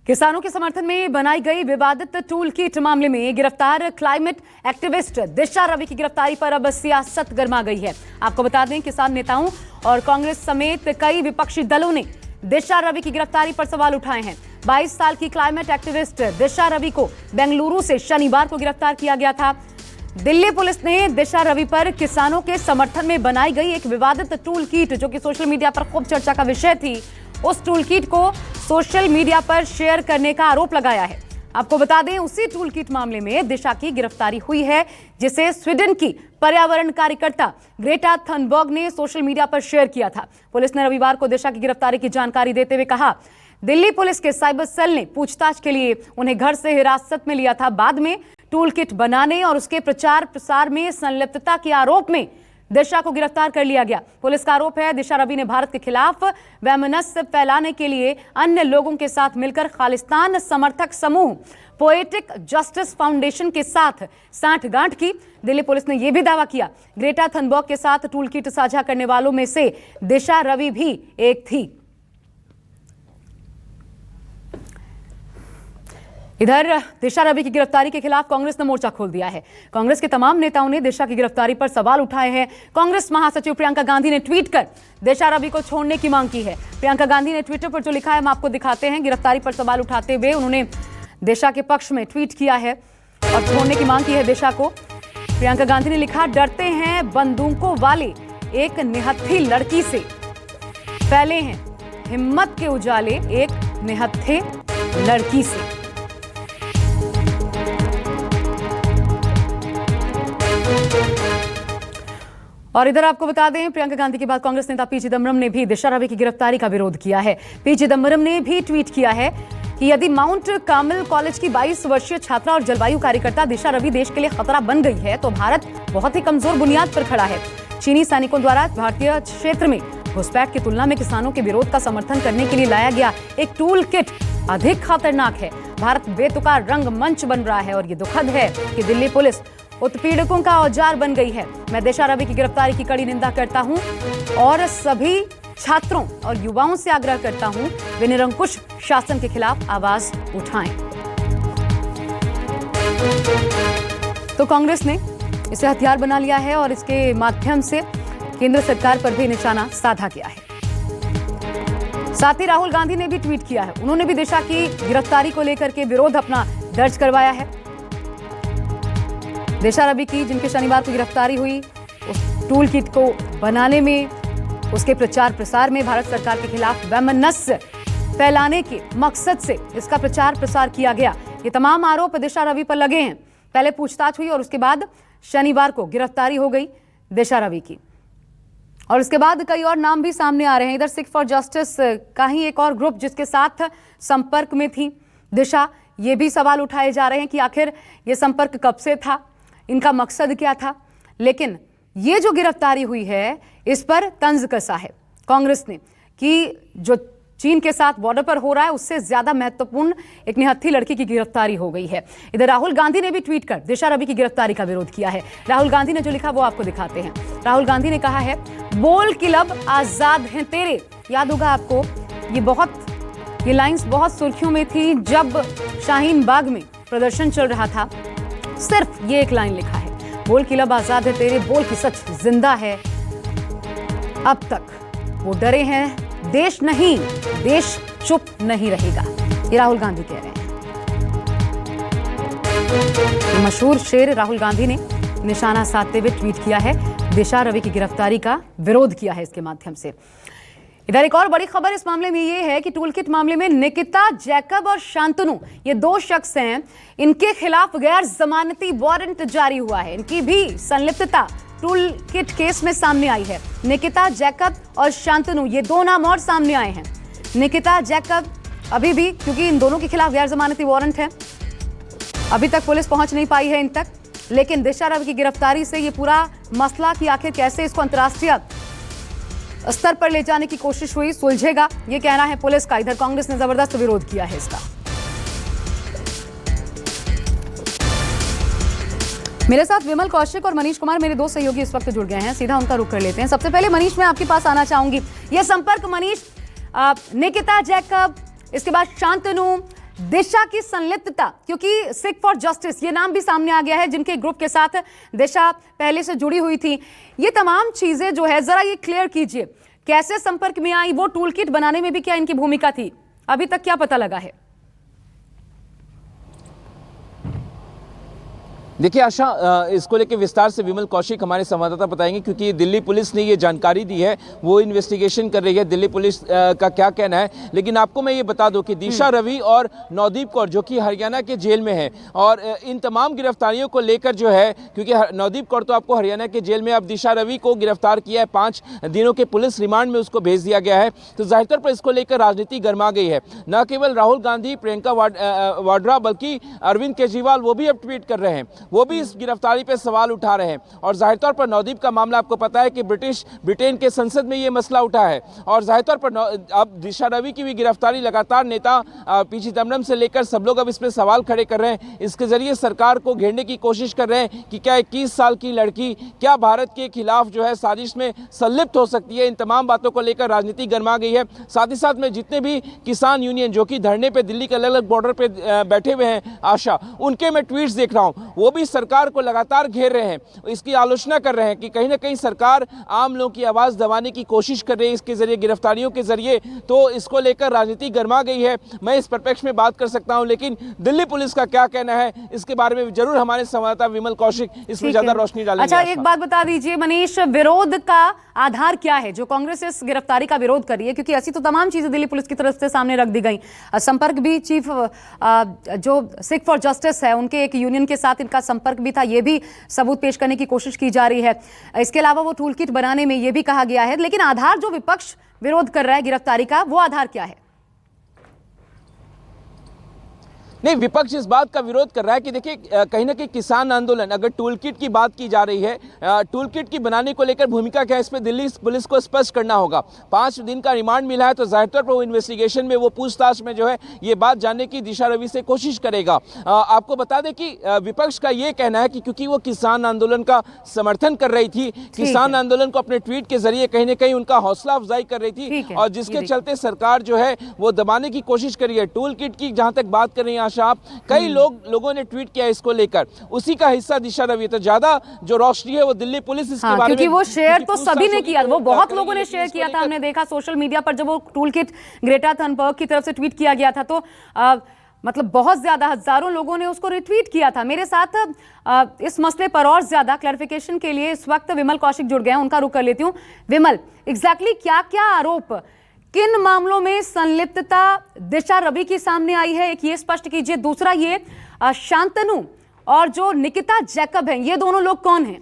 किसानों के समर्थन में बनाई गई विवादित टूल किट मामले में गिरफ्तार क्लाइमेट एक्टिविस्ट दिशा रवि की गिरफ्तारी पर अब सियासत गर्मा गई है। आपको बता दें, किसान नेताओं और कांग्रेस समेत कई विपक्षी दलों ने दिशा रवि की गिरफ्तारी पर सवाल उठाए हैं। 22 साल की क्लाइमेट एक्टिविस्ट दिशा रवि को बेंगलुरु से शनिवार को गिरफ्तार किया गया था। दिल्ली पुलिस ने दिशा रवि पर किसानों के समर्थन में बनाई गई एक विवादित टूल किट, जो कि सोशल मीडिया पर खूब चर्चा का विषय थी, उस टूल किट को सोशल मीडिया पर शेयर करने का आरोप लगाया है। आपको बता दें, उसी टूल किट मामले में दिशा की गिरफ्तारी हुई है, जिसे स्वीडन की पर्यावरण कार्यकर्ता ग्रेटा थनबर्ग ने सोशल मीडिया पर शेयर किया था। पुलिस ने रविवार को दिशा की गिरफ्तारी की जानकारी देते हुए कहा, दिल्ली पुलिस के साइबर सेल ने पूछताछ के लिए उन्हें घर से हिरासत में लिया था। बाद में टूल किट बनाने और उसके प्रचार प्रसार में संलिप्तता के आरोप में दिशा को गिरफ्तार कर लिया गया। पुलिस का आरोप है, दिशा रवि ने भारत के खिलाफ वैमनस्य फैलाने के लिए अन्य लोगों के साथ मिलकर खालिस्तान समर्थक समूह पोएटिक जस्टिस फाउंडेशन के साथ सांठगांठ की। दिल्ली पुलिस ने यह भी दावा किया, ग्रेटा थनबर्ग के साथ टूल किट साझा करने वालों में से दिशा रवि भी एक थी। इधर दिशा रवि की गिरफ्तारी के खिलाफ कांग्रेस ने मोर्चा खोल दिया है। कांग्रेस के तमाम नेताओं ने दिशा की गिरफ्तारी पर सवाल उठाए हैं। कांग्रेस महासचिव प्रियंका गांधी ने ट्वीट कर दिशा रवि को छोड़ने की मांग की है। प्रियंका गांधी ने ट्विटर पर जो लिखा है, हम आपको दिखाते हैं। गिरफ्तारी पर सवाल उठाते हुए उन्होंने दिशा के पक्ष में ट्वीट किया है और छोड़ने की मांग की है दिशा को। प्रियंका गांधी ने लिखा, डरते हैं बंदूकों वाले एक निहत्थी लड़की से, फैले हैं हिम्मत के उजाले एक निहत्थे लड़की से। और इधर आपको बता दें, प्रियंका गांधी के बाद कांग्रेस नेता पी चिदंबरम ने भी दिशा रवि की गिरफ्तारी का विरोध किया है। पी चिदंबरम ने भी ट्वीट किया है कि यदि माउंट कार्मेल कॉलेज की 22 वर्षीय छात्रा और जलवायु कार्यकर्ता दिशा रवि देश के लिए खतरा बन गई है, तो भारत बहुत ही कमजोर बुनियाद पर खड़ा है। चीनी सैनिकों द्वारा भारतीय क्षेत्र में घुसपैठ की तुलना में किसानों के विरोध का समर्थन करने के लिए लाया गया एक टूल किट अधिक खतरनाक है। भारत बेतुका रंगमंच बन रहा है और ये दुखद है कि दिल्ली पुलिस उत्पीड़कों का औजार बन गई है। मैं दिशा रवि की गिरफ्तारी की कड़ी निंदा करता हूं और सभी छात्रों और युवाओं से आग्रह करता हूं, वे निरंकुश शासन के खिलाफ आवाज उठाएं। तो कांग्रेस ने इसे हथियार बना लिया है और इसके माध्यम से केंद्र सरकार पर भी निशाना साधा गया है। साथ ही राहुल गांधी ने भी ट्वीट किया है। उन्होंने भी दिशा की गिरफ्तारी को लेकर के विरोध अपना दर्ज करवाया है। दिशा रवि की, जिनके शनिवार को गिरफ्तारी हुई, उस टूल किट को बनाने में, उसके प्रचार प्रसार में भारत सरकार के खिलाफ वैमनस्य फैलाने के मकसद से इसका प्रचार प्रसार किया गया। ये तमाम आरोप दिशा रवि पर लगे हैं। पहले पूछताछ हुई और उसके बाद शनिवार को गिरफ्तारी हो गई दिशा रवि की। और उसके बाद कई और नाम भी सामने आ रहे हैं। इधर सिख फॉर जस्टिस का ही एक और ग्रुप जिसके साथ संपर्क में थी दिशा, ये भी सवाल उठाए जा रहे हैं कि आखिर ये संपर्क कब से था, इनका मकसद क्या था। लेकिन ये जो गिरफ्तारी हुई है, इस पर तंज कसा है कांग्रेस ने कि जो चीन के साथ बॉर्डर पर हो रहा है, उससे ज्यादा महत्वपूर्ण एक निहत्थी लड़की की गिरफ्तारी हो गई है। इधर राहुल गांधी ने भी ट्वीट कर दिशा रवि की गिरफ्तारी का विरोध किया है। राहुल गांधी ने जो लिखा वो आपको दिखाते हैं। राहुल गांधी ने कहा है, बोल कि लब आजाद हैं तेरे। याद होगा आपको, ये लाइंस बहुत सुर्खियों में थी जब शाहीन बाग में प्रदर्शन चल रहा था। सिर्फ ये एक लाइन लिखा है, बोल कि लब आजाद है तेरे, बोल की सच जिंदा है। अब तक वो डरे हैं, देश नहीं, देश चुप नहीं रहेगा, ये राहुल गांधी कह रहे हैं। ये मशहूर शेर राहुल गांधी ने निशाना साधते हुए ट्वीट किया है। दिशा रवि की गिरफ्तारी का विरोध किया है इसके माध्यम से। इधर एक और बड़ी खबर इस मामले में ये है कि टूल किट मामले में निकिता जैकब और शांतनु, ये दो शख्स हैं, इनके खिलाफ गैर जमानती वारंट जारी हुआ है। इनकी भी संलिप्तता टूल किट केस में सामने आई है। निकिता जैकब और शांतनु, ये दो नाम और सामने आए हैं। निकिता जैकब अभी भी, क्योंकि इन दोनों के खिलाफ गैर जमानती वारंट है, अभी तक पुलिस पहुंच नहीं पाई है इन तक। लेकिन दिशा रवि की गिरफ्तारी से ये पूरा मसला कि आखिर कैसे इसको अंतर्राष्ट्रीय स्तर पर ले जाने की कोशिश हुई, सुलझेगा, ये कहना है पुलिस का। इधर कांग्रेस ने जबरदस्त विरोध किया है इसका। मेरे साथ विमल कौशिक और मनीष कुमार, मेरे दो सहयोगी इस वक्त जुड़ गए हैं। सीधा उनका रुख कर लेते हैं। सबसे पहले मनीष, मैं आपके पास आना चाहूंगी। यह संपर्क मनीष, निकिता जैकब, इसके बाद शांतनु, दिशा की संलिप्तता, क्योंकि सिख फॉर जस्टिस ये नाम भी सामने आ गया है जिनके ग्रुप के साथ दिशा पहले से जुड़ी हुई थी। ये तमाम चीजें जो है जरा ये क्लियर कीजिए, कैसे संपर्क में आई, वो टूल किट बनाने में भी क्या इनकी भूमिका थी, अभी तक क्या पता लगा है? देखिए आशा, इसको लेकर विस्तार से विमल कौशिक हमारे संवाददाता बताएंगे, क्योंकि दिल्ली पुलिस ने ये जानकारी दी है, वो इन्वेस्टिगेशन कर रही है, दिल्ली पुलिस का क्या कहना है। लेकिन आपको मैं ये बता दूं कि दिशा रवि और नवदीप कौर जो कि हरियाणा के जेल में है, और इन तमाम गिरफ्तारियों को लेकर जो है, क्योंकि नवदीप कौर तो आपको हरियाणा के जेल में, अब दिशा रवि को गिरफ्तार किया है, 5 दिनों के पुलिस रिमांड में उसको भेज दिया गया है। तो जाहिर तौर पर इसको लेकर राजनीति गर्मा गई है। न केवल राहुल गांधी, प्रियंका वाड्रा, बल्कि अरविंद केजरीवाल वो भी अब ट्वीट कर रहे हैं, वो भी इस गिरफ्तारी पे सवाल उठा रहे हैं। और जाहिर तौर पर नवदीप का मामला आपको पता है कि ब्रिटेन के संसद में ये मसला उठा है, और जाहिर तौर पर अब दिशा रवि की भी गिरफ्तारी लगातार नेता पी चिदम्बरम से लेकर सब लोग अब इस पे सवाल खड़े कर रहे हैं। इसके जरिए सरकार को घेरने की कोशिश कर रहे हैं कि क्या 21 साल की लड़की क्या भारत के खिलाफ जो है साजिश में संलिप्त हो सकती है। इन तमाम बातों को लेकर राजनीति गर्मा गई है। साथ ही साथ में जितने भी किसान यूनियन जो कि धरने पे दिल्ली के अलग अलग बॉर्डर पे बैठे हुए हैं आशा, उनके मैं ट्वीट्स देख रहा हूं, वो भी सरकार को लगातार घेर रहे हैं, इसकी आलोचना कर रहे हैं कि कहीं ना कहीं सरकार आम लोगों की आवाज दबाने की कोशिश कर रही है इसके जरिए, गिरफ्तारियों के जरिए। तो इसको लेकर राजनीति गर्मा गई है। मैं इस परिप्रेक्ष्य में बात कर सकता हूं, लेकिन दिल्ली पुलिस का क्या कहना है इसके बारे में जरूर हमारे संवाददाता विमल कौशिक इसमें ज्यादा रोशनी डालेंगे। अच्छा, एक बात बता दीजिए मनीष, विरोध का आधार क्या है जो कांग्रेस इस गिरफ्तारी का विरोध कर रही है? क्योंकि ऐसी तो तमाम चीजें दिल्ली पुलिस की तरफ से सामने रख दी गई, संपर्क भी चीफ जो सिख फॉर जस्टिस है उनके एक यूनियन के साथ इनका संपर्क भी था, ये भी सबूत पेश करने की कोशिश की जा रही है। इसके अलावा वो टूल किट बनाने में ये भी कहा गया है, लेकिन आधार जो विपक्ष विरोध कर रहा है गिरफ्तारी का, वो आधार क्या है? नहीं, विपक्ष इस बात का विरोध कर रहा है कि देखिए कहीं ना कहीं किसान आंदोलन, अगर टूल किट की बात की जा रही है, टूल किट की बनाने को लेकर भूमिका क्या है, इसमें दिल्ली पुलिस को स्पष्ट करना होगा। 5 दिन का रिमांड मिला है, तो जाहिर तौर पर वो इन्वेस्टिगेशन में, वो पूछताछ में जो है ये बात जानने की दिशा रवि से कोशिश करेगा। आपको बता दें कि विपक्ष का ये कहना है कि क्योंकि वो किसान आंदोलन का समर्थन कर रही थी, किसान आंदोलन को अपने ट्वीट के जरिए कहीं ना कहीं उनका हौसला अफजाई कर रही थी, और जिसके चलते सरकार जो है वो दबाने की कोशिश करी है। टूल किट की जहां तक बात कर रही है आशा, कई लोगों ने ट्वीट किया इसको लेकर, उसी का हिस्सा दिशा रवि। तो ज्यादा जो रोशनी है वो दिल्ली पुलिस इसके बारे में, क्योंकि वो शेयर तो सभी ने किया, वो बहुत लोगों ने शेयर किया था, हमने देखा सोशल मीडिया पर जब वो टूल किट ग्रेटा थनबर्ग की तरफ से ट्वीट किया गया था, तो मतलब बहुत ज्यादा हजारों लोगों ने उसको रिट्वीट किया था। मेरे साथ इस मसले पर और ज्यादा क्लैरिफिकेशन के लिए इस वक्त विमल कौशिक जुड़ गए हैं, उनका रुख कर लेती हूँ। विमल, एग्जैक्टली क्या क्या आरोप, किन मामलों में संलिप्तता दिशा रवि की सामने आई है, एक ये स्पष्ट कीजिए। दूसरा ये शांतनु और जो निकिता जैकब हैं, ये दोनों लोग कौन हैं?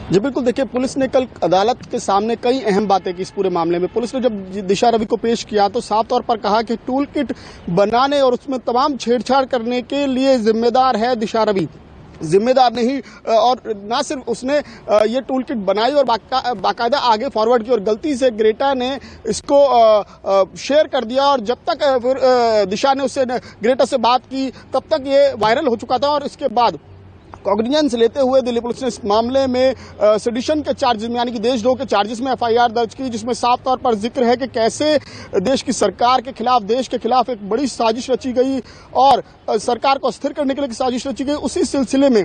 जी बिल्कुल, देखिए पुलिस ने कल अदालत के सामने कई अहम बातें की इस पूरे मामले में। पुलिस ने जब दिशा रवि को पेश किया तो साफ तौर पर कहा कि टूल किट बनाने और उसमें तमाम छेड़छाड़ करने के लिए जिम्मेदार है दिशा रवि, जिम्मेदार नहीं। और ना सिर्फ उसने ये टूल किट बनाई और बाकायदा आगे फॉरवर्ड की, और गलती से ग्रेटा ने इसको शेयर कर दिया, और जब तक फिर दिशा ने उससे ग्रेटा से बात की तब तक ये वायरल हो चुका था। और इसके बाद कॉग्निजेंस लेते हुए दिल्ली पुलिस ने इस मामले में सेडिशन के चार्जेस में, यानी कि देशद्रोह के चार्जेस में एफआईआर दर्ज की, जिसमें साफ तौर पर जिक्र है कि कैसे देश की सरकार के खिलाफ, देश के खिलाफ एक बड़ी साजिश रची गई और सरकार को अस्थिर करने के लिए साजिश रची गई। उसी सिलसिले में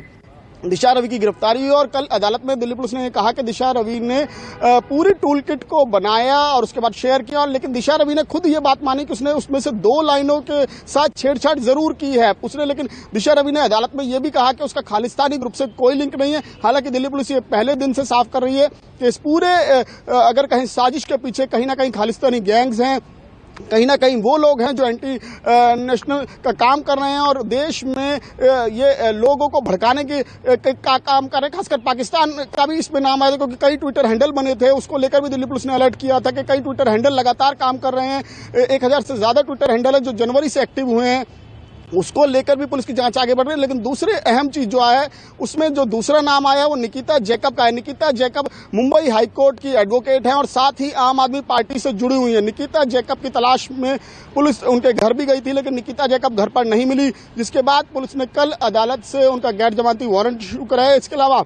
दिशा रवि की गिरफ्तारी हुई, और कल अदालत में दिल्ली पुलिस ने कहा कि दिशा रवि ने पूरी टूल किट को बनाया और उसके बाद शेयर किया, लेकिन दिशा रवि ने खुद ये बात मानी कि उसने उसमें से 2 लाइनों के साथ छेड़छाड़ जरूर की है उसने। लेकिन दिशा रवि ने अदालत में यह भी कहा कि उसका खालिस्तानी ग्रुप से कोई लिंक नहीं है। हालांकि दिल्ली पुलिस ये पहले दिन से साफ कर रही है कि इस पूरे अगर कहीं साजिश के पीछे कहीं ना कहीं खालिस्तानी गैंग्स हैं, कहीं ना कहीं वो लोग हैं जो एंटी नेशनल का काम कर रहे हैं और देश में ये लोगों को भड़काने के का काम कर रहे हैं। खासकर पाकिस्तान का भी इसमें नाम आया था, क्योंकि कई ट्विटर हैंडल बने थे। उसको लेकर भी दिल्ली पुलिस ने अलर्ट किया था कि कई ट्विटर हैंडल लगातार काम कर रहे हैं। 1000 से ज्यादा ट्विटर हैंडल है जो जनवरी से एक्टिव हुए हैं, उसको लेकर भी पुलिस की जांच आगे बढ़ रही है। लेकिन दूसरे अहम चीज जो आया है उसमें जो दूसरा नाम आया है वो निकिता जैकब का है। निकिता जैकब मुंबई हाईकोर्ट की एडवोकेट हैं और साथ ही आम आदमी पार्टी से जुड़ी हुई है। निकिता जैकब की तलाश में पुलिस उनके घर भी गई थी, लेकिन निकिता जैकब घर पर नहीं मिली, जिसके बाद पुलिस ने कल अदालत से उनका गैर जमानती वारंट इशू कराया। इसके अलावा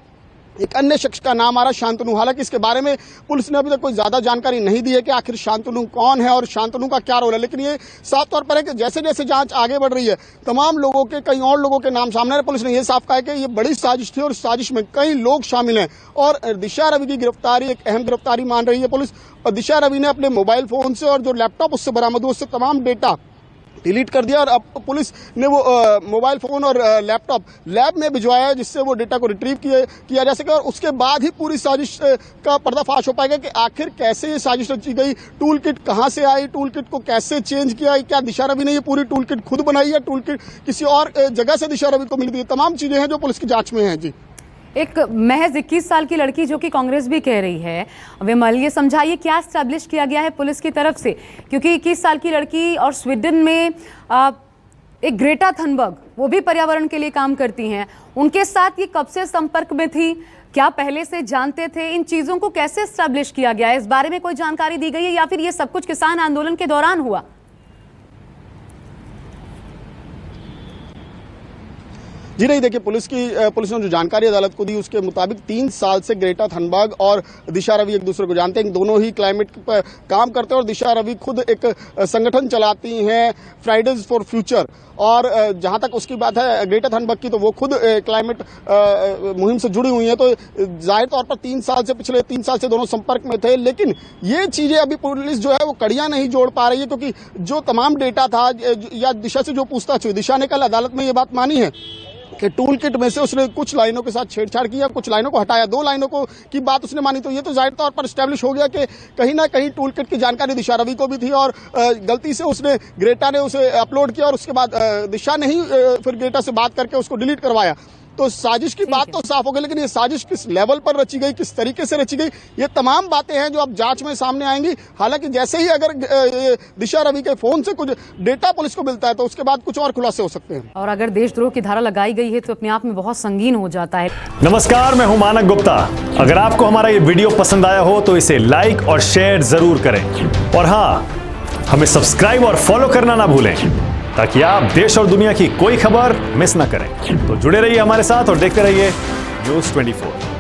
एक अन्य शख्स का नाम आ रहा है शांतनु। हालांकि इसके बारे में पुलिस ने अभी तक कोई ज्यादा जानकारी नहीं दी है कि आखिर शांतनु कौन है और शांतनु का क्या रोल है, लेकिन ये साफ तौर पर है कि जैसे जैसे जांच आगे बढ़ रही है तमाम लोगों के, कई और लोगों के नाम सामने आ रहे हैं। पुलिस ने यह साफ कहा है कि ये बड़ी साजिश थी और साजिश में कई लोग शामिल हैं और दिशा रवि की गिरफ्तारी एक अहम गिरफ्तारी मान रही है पुलिस। और दिशा रवि ने अपने मोबाइल फोन से और जो लैपटॉप उससे बरामद हुआ उससे तमाम डेटा डिलीट कर दिया और अब पुलिस ने वो मोबाइल फोन और लैपटॉप लैब में भिजवाया है जिससे वो डेटा को रिट्रीव किया जा सके और उसके बाद ही पूरी साजिश का पर्दाफाश हो पाएगा कि आखिर कैसे ये साजिश रची गई, टूल किट कहां से आई, टूल किट को कैसे चेंज किया, क्या दिशा रवि ने ये पूरी टूल किट खुद बनाई है, टूल किट किसी और जगह से दिशा रवि को मिली थी। तमाम चीजें हैं जो पुलिस की जांच में हैं। जी, एक महज 21 साल की लड़की जो कि कांग्रेस भी कह रही है, विमल ये समझाइए क्या एस्टैब्लिश किया गया है पुलिस की तरफ से, क्योंकि 21 साल की लड़की और स्वीडन में एक ग्रेटा थनबर्ग वो भी पर्यावरण के लिए काम करती हैं, उनके साथ ये कब से संपर्क में थी, क्या पहले से जानते थे, इन चीजों को कैसे एस्टैब्लिश किया गया है, इस बारे में कोई जानकारी दी गई है या फिर ये सब कुछ किसान आंदोलन के दौरान हुआ? जी नहीं, देखिए पुलिस ने जो जानकारी अदालत को दी उसके मुताबिक 3 साल से ग्रेटा थनबर्ग और दिशा रवि एक दूसरे को जानते हैं, दोनों ही क्लाइमेट पर काम करते हैं और दिशा रवि खुद एक संगठन चलाती हैं फ्राइडेज फॉर फ्यूचर और जहां तक उसकी बात है ग्रेटा थनबर्ग की तो वो खुद क्लाइमेट मुहिम से जुड़ी हुई हैं, तो जाहिर तौर पर पिछले 3 साल से दोनों संपर्क में थे। लेकिन ये चीजें अभी पुलिस जो है वो कड़ियां नहीं जोड़ पा रही है क्योंकि जो तमाम डेटा था या दिशा से जो पूछताछ हुई, दिशा ने कल अदालत में ये बात मानी है कि टूल किट में से उसने कुछ लाइनों के साथ छेड़छाड़ किया, कुछ लाइनों को हटाया, 2 लाइनों की बात उसने मानी, तो ये तो जाहिर तौर पर स्टैब्लिश हो गया कि कहीं ना कहीं टूल किट की जानकारी दिशा रवि को भी थी और गलती से उसने ग्रेटा ने उसे अपलोड किया और उसके बाद दिशा ने ही फिर ग्रेटा से बात करके उसको डिलीट करवाया। तो साजिश की बात तो साफ हो गई, लेकिन ये साजिश किस लेवल पर रची गई, किस तरीके से रची गई, ये तमाम बातें हैं जो अब जांच में सामने आएंगी। हालांकि जैसे ही अगर दिशा रवि के फोन से कुछ डेटा पुलिस को मिलता है तो उसके बाद कुछ और खुलासे हो सकते हैं। और अगर देशद्रोह की धारा लगाई गई है तो अपने आप में बहुत संगीन हो जाता है। नमस्कार, मैं हूं मानक गुप्ता। अगर आपको हमारा ये वीडियो पसंद आया हो तो इसे लाइक और शेयर जरूर करें और हाँ, हमें सब्सक्राइब और फॉलो करना ना भूलें ताकि आप देश और दुनिया की कोई खबर मिस ना करें। तो जुड़े रहिए हमारे साथ और देखते रहिए न्यूज़ 24।